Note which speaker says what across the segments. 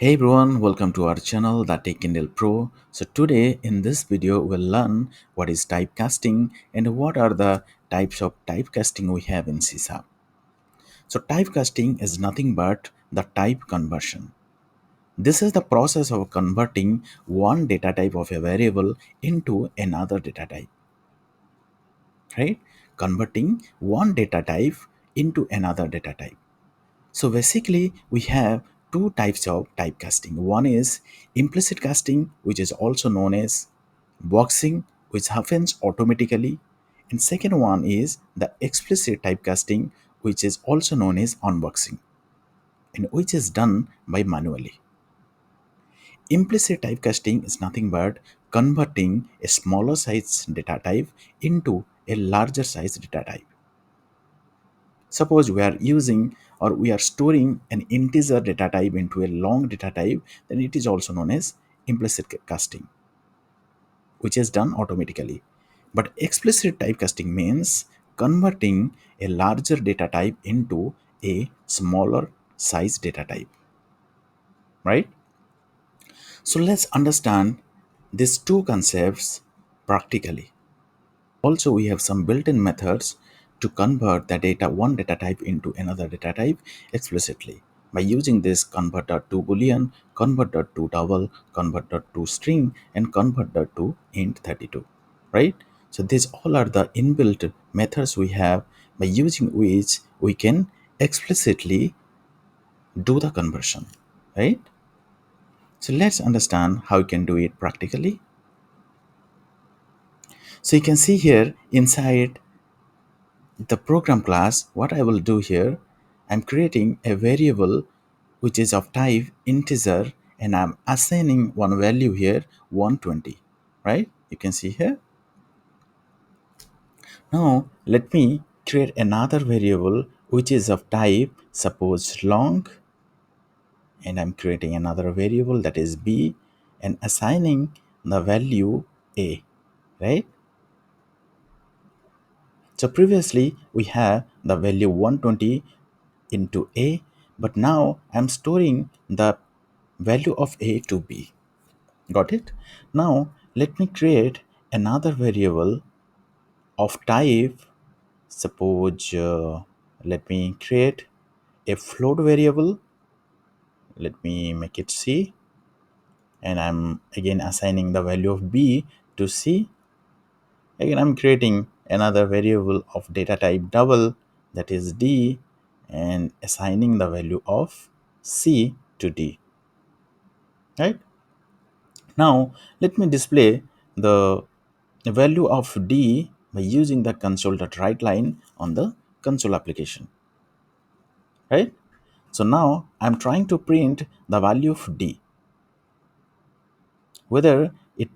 Speaker 1: Hey everyone, welcome to our channel, The Tech Kindle Pro. So today in this video, we'll learn what is typecasting and what are the types of typecasting we have in C#. So typecasting is nothing but the type conversion. This is the process of converting one data type of a variable into another data type, right? Converting one data type into another data type. So basically, we have two types of typecasting. One is implicit casting, which is also known as boxing, which happens automatically. And second one is the explicit typecasting, which is also known as unboxing, and which is done by manually. Implicit typecasting is nothing but converting a smaller size data type into a larger size data type. Suppose we are using or we are storing an integer data type into a long data type, then it is also known as implicit casting, which is done automatically. But explicit typecasting means converting a larger data type into a smaller size data type, right? So let's understand these two concepts practically. Also, we have some built-in methods to convert the data one data type into another data type explicitly by using this convert.to boolean, convert.to double, convert.to string, and convert.to int 32, right? So these all are the inbuilt methods we have by using which we can explicitly do the conversion, right? So let's understand how you can do it practically. So you can see here inside the program class, what I will do here, I'm creating a variable which is of type integer, and I'm assigning one value here 120, right? You can see here. Now let me create another variable which is of type suppose long, and I'm creating another variable that is b and assigning the value a, right? So previously we have the value 120 into a, but now I'm storing the value of a to b. Got it? Now let me create another variable of type suppose let me create a float variable. Let me make it c, and I'm again assigning the value of b to c. Again, I'm creating another variable of data type double, that is d, and assigning the value of c to d, right? Now let me display the value of d by using the console.write line on the console application, right? So now I'm trying to print the value of d, whether it,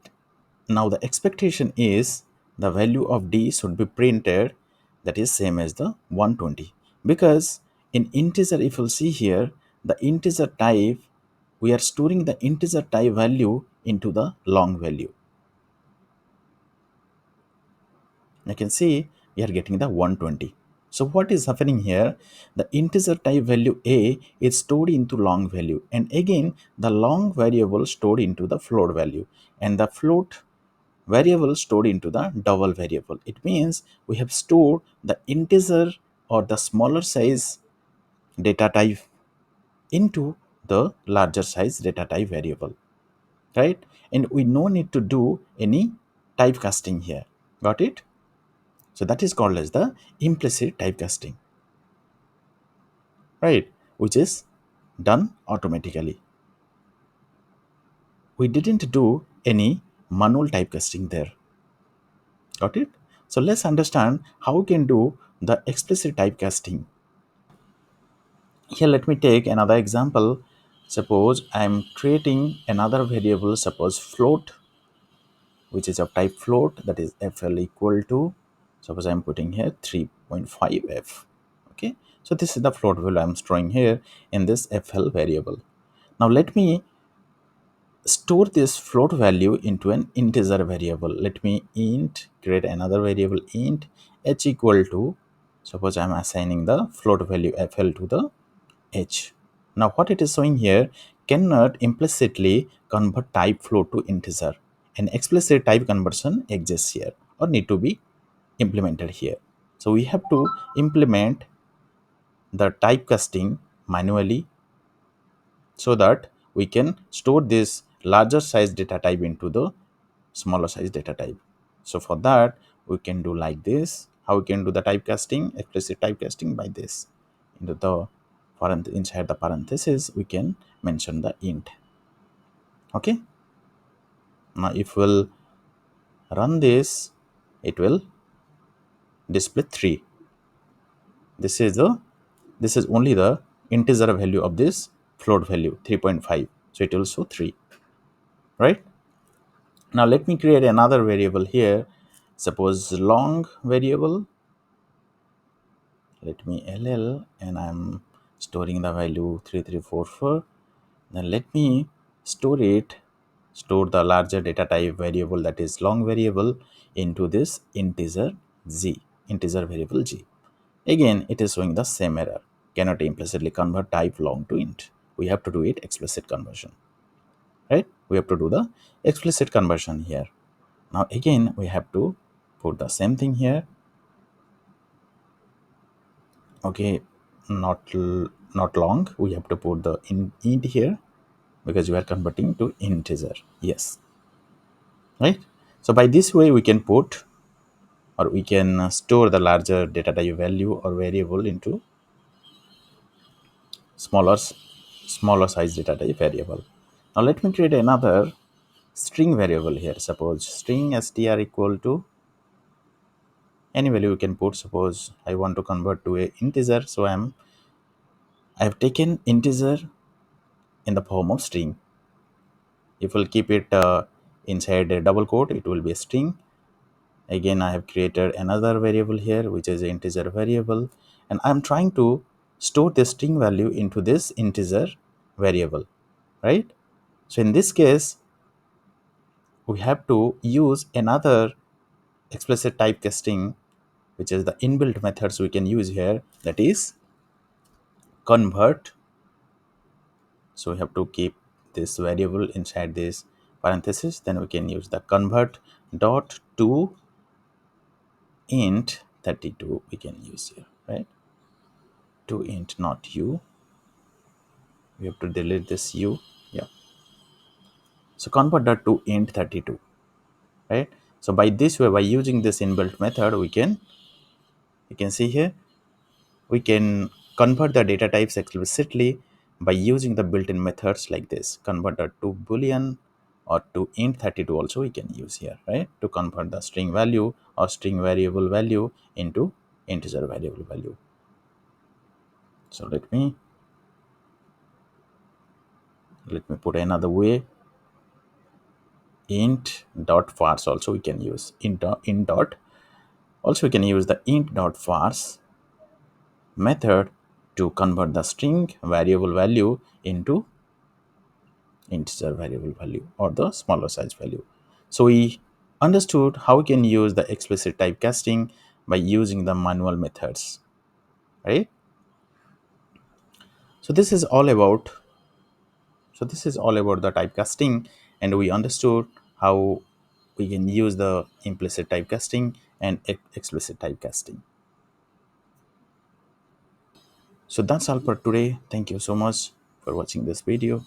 Speaker 1: now the expectation is the value of d should be printed that is same as the 120, because in integer, if you'll see here, the integer type, we are storing the integer type value into the long value. You can see we are getting the 120. So what is happening here? The integer type value a is stored into long value, and again the long variable stored into the float value, and the float variable stored into the double variable. It means we have stored the integer or the smaller size data type into the larger size data type variable, right? And we no need to do any typecasting here. Got it? So that is called as the implicit typecasting, right? Which is done automatically. We didn't do any manual typecasting there. Got it? So let's understand how we can do the explicit typecasting. Here, let me take another example. Suppose I'm creating another variable, suppose float, which is of type float, that is fl equal to, suppose I'm putting here 3.5f. Okay, so this is the float value I'm storing here in this fl variable. Now let me store this float value into an integer variable. Let me create another variable int h equal to, suppose I'm assigning the float value fl to the h. Now what it is showing here, cannot implicitly convert type float to integer. An explicit type conversion exists here or need to be implemented here. So we have to implement the typecasting manually so that we can store this larger size data type into the smaller size data type. So for that we can do like this. How we can do the typecasting, explicit typecasting? By this, into the inside the parenthesis we can mention the int. Okay, now if we'll run this, it will display 3. This is only the integer value of this float value 3.5, so it will show 3, right? Now let me create another variable here. Suppose long variable. Let me ll, and I'm storing the value 3344. Then let me store the larger data type variable, that is long variable, into this integer variable g. Again it is showing the same error, cannot implicitly convert type long to int. We have to do it explicit conversion, right? We have to do the explicit conversion here. Now again we have to put the same thing here. Okay, not long, we have to put the int here because we are converting to integer. Yes, right. So by this way we can put, or we can store the larger data type value or variable into smaller smaller size data type variable. Now let me create another string variable here. Suppose string str equal to any value you can put. Suppose I want to convert to a integer, so I have taken integer in the form of string. If we'll keep it inside a double quote, it will be a string. Again I have created another variable here which is an integer variable, and I'm trying to store the string value into this integer variable, right? So in this case we have to use another explicit typecasting, which is the inbuilt methods we can use here, that is convert. So we have to keep this variable inside this parenthesis, then we can use the convert dot to int 32 we can use here, right? To int, not u. We have to delete this u. Yeah, so convert that to int 32, right? So by this way, by using this inbuilt method, we can, you can see here, we can convert the data types explicitly by using the built-in methods like this. Convert that to boolean or to int 32 also we can use here, right? To convert the string value or string variable value into integer variable value. So let me put another way. Int dot parse also we can use. Int dot, also we can use the int dot parse method to convert the string variable value into integer variable value or the smaller size value. So we understood how we can use the explicit typecasting by using the manual methods, right? So this is all about, the typecasting, and we understood how we can use the implicit typecasting and explicit typecasting. So that's all for today. Thank you so much for watching this video.